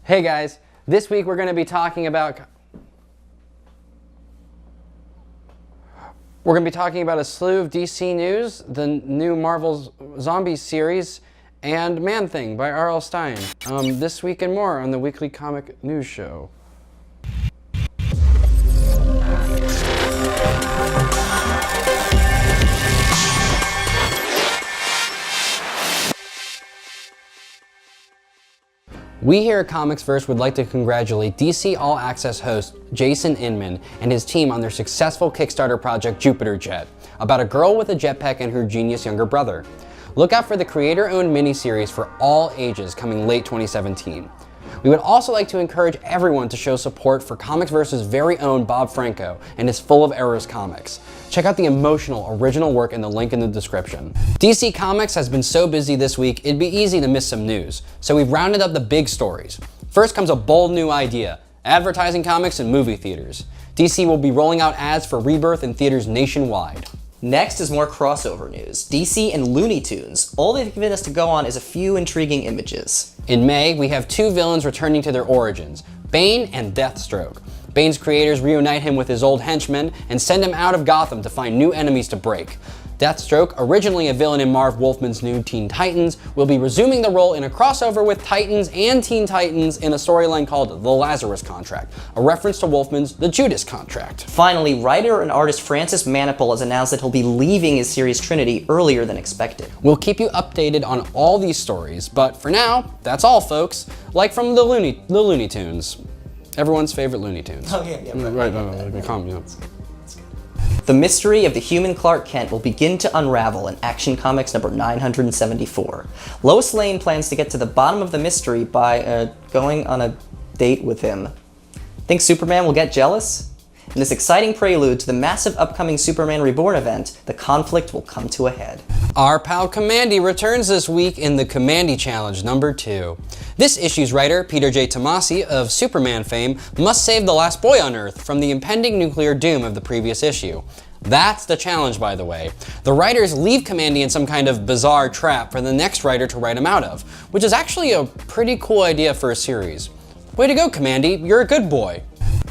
Hey guys, this week we're going to be talking about a slew of DC news, the new Marvel Zombies series, and Man-Thing by R.L. Stine. This week and more on the Weekly Comic News Show. We here at Comics Verse would like to congratulate DC All Access host Jason Inman and his team on their successful Kickstarter project Jupiter Jet, about a girl with a jetpack and her genius younger brother. Look out for the creator-owned miniseries for all ages coming late 2017. We would also like to encourage everyone to show support for Comics Verse's very own Bob Franco and his Full of Errors comics. Check out the emotional original work in the link in the description. DC Comics has been so busy this week, it'd be easy to miss some news, so we've rounded up the big stories. First comes a bold new idea: advertising comics in movie theaters. DC will be rolling out ads for Rebirth in theaters nationwide. Next is more crossover news. DC and Looney Tunes. All they've given us to go on is a few intriguing images. In May, we have two villains returning to their origins, Bane and Deathstroke. Bane's creators reunite him with his old henchmen and send him out of Gotham to find new enemies to break. Deathstroke, originally a villain in Marv Wolfman's new Teen Titans, will be resuming the role in a crossover with Titans and Teen Titans in a storyline called The Lazarus Contract, a reference to Wolfman's The Judas Contract. Finally, writer and artist Francis Manapul has announced that he'll be leaving his series Trinity earlier than expected. We'll keep you updated on all these stories, but for now, that's all folks, like from the Looney Tunes. Everyone's favorite Looney Tunes. Oh yeah. Right. The mystery of the human Clark Kent will begin to unravel in Action Comics number 974. Lois Lane plans to get to the bottom of the mystery by going on a date with him. Think Superman will get jealous? In this exciting prelude to the massive upcoming Superman Reborn event, the conflict will come to a head. Our pal Kamandi returns this week in the Kamandi Challenge number 2. This issue's writer, Peter J. Tomasi of Superman fame, must save the last boy on Earth from the impending nuclear doom of the previous issue. That's the challenge, by the way. The writers leave Kamandi in some kind of bizarre trap for the next writer to write him out of, which is actually a pretty cool idea for a series. Way to go, Kamandi, you're a good boy.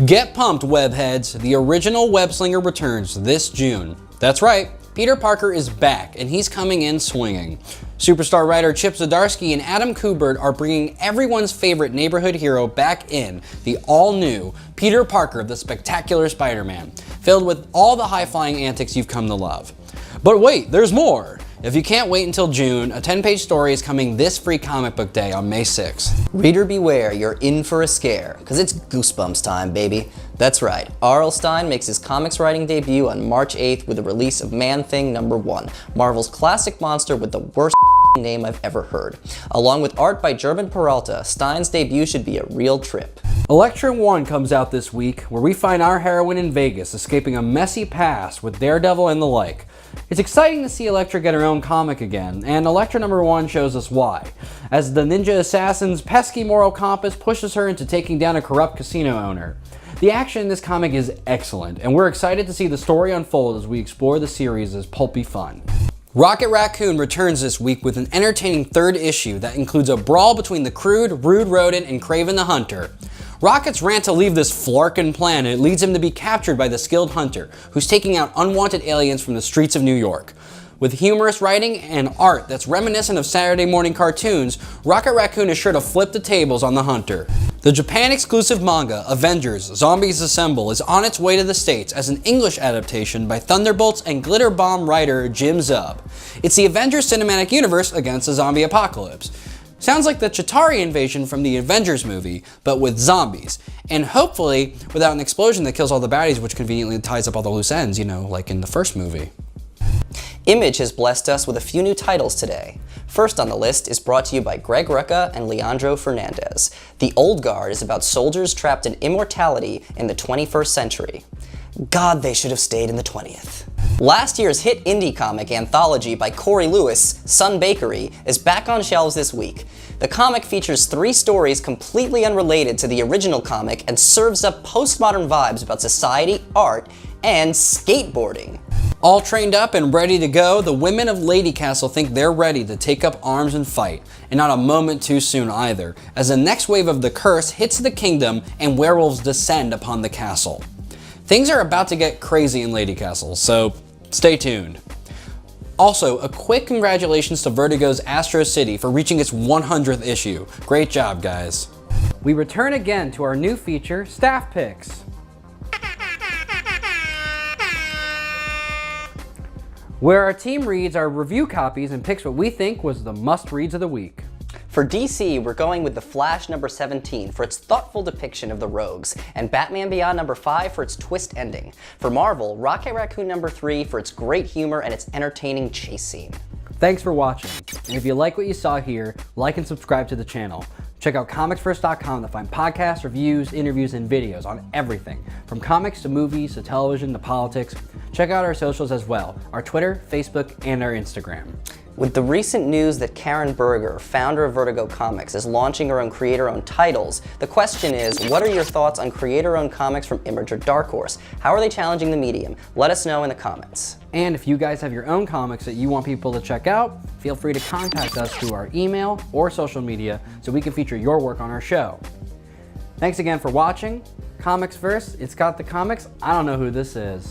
Get pumped, webheads. The original Webslinger returns this June. That's right, Peter Parker is back, and he's coming in swinging. Superstar writer Chip Zdarsky and Adam Kubert are bringing everyone's favorite neighborhood hero back in, the all-new Peter Parker of the Spectacular Spider-Man, filled with all the high-flying antics you've come to love. But wait, there's more! If you can't wait until June, a 10-page story is coming this free comic book day on May 6th. Reader beware, you're in for a scare, because it's Goosebumps time, baby. That's right, R.L. Stine makes his comics writing debut on March 8th with the release of Man-Thing number 1, Marvel's classic monster with the worst name I've ever heard. Along with art by German Peralta, Stine's debut should be a real trip. Elektra 1 comes out this week, where we find our heroine in Vegas escaping a messy past with Daredevil and the like. It's exciting to see Elektra get her own comic again, and Elektra number 1 shows us why, as the ninja assassin's pesky moral compass pushes her into taking down a corrupt casino owner. The action in this comic is excellent, and we're excited to see the story unfold as we explore the series' pulpy fun. Rocket Raccoon returns this week with an entertaining third issue that includes a brawl between the crude, rude rodent and Kraven the Hunter. Rocket's rant to leave this Flarkin planet leads him to be captured by the skilled hunter, who's taking out unwanted aliens from the streets of New York. With humorous writing and art that's reminiscent of Saturday morning cartoons, Rocket Raccoon is sure to flip the tables on the hunter. The Japan-exclusive manga, Avengers: Zombies Assemble, is on its way to the States as an English adaptation by Thunderbolts and Glitter Bomb writer Jim Zub. It's the Avengers cinematic universe against the zombie apocalypse. Sounds like the Chitauri invasion from the Avengers movie, but with zombies. And hopefully, without an explosion that kills all the baddies, which conveniently ties up all the loose ends, like in the first movie. Image has blessed us with a few new titles today. First on the list is brought to you by Greg Rucka and Leandro Fernandez. The Old Guard is about soldiers trapped in immortality in the 21st century. God, they should have stayed in the 20th. Last year's hit indie comic anthology by Corey Lewis, Sun Bakery, is back on shelves this week. The comic features 3 stories completely unrelated to the original comic and serves up postmodern vibes about society, art, and skateboarding. All trained up and ready to go, the women of Lady Castle think they're ready to take up arms and fight, and not a moment too soon either, as the next wave of the curse hits the kingdom and werewolves descend upon the castle. Things are about to get crazy in Lady Castle, so stay tuned. Also, a quick congratulations to Vertigo's Astro City for reaching its 100th issue. Great job, guys. We return again to our new feature, Staff Picks, where our team reads our review copies and picks what we think was the must-reads of the week. For DC, we're going with The Flash number 17 for its thoughtful depiction of the Rogues, and Batman Beyond number 5 for its twist ending. For Marvel, Rocket Raccoon number 3 for its great humor and its entertaining chase scene. Thanks for watching, and if you like what you saw here, like and subscribe to the channel. Check out comicsfirst.com to find podcasts, reviews, interviews, and videos on everything, from comics to movies to television to politics. Check out our socials as well, our Twitter, Facebook, and our Instagram. With the recent news that Karen Berger, founder of Vertigo Comics, is launching her own creator-owned titles, the question is, what are your thoughts on creator-owned comics from Image or Dark Horse? How are they challenging the medium? Let us know in the comments. And if you guys have your own comics that you want people to check out, feel free to contact us through our email or social media so we can feature your work on our show. Thanks again for watching. Comics First, it's got the comics. I don't know who this is.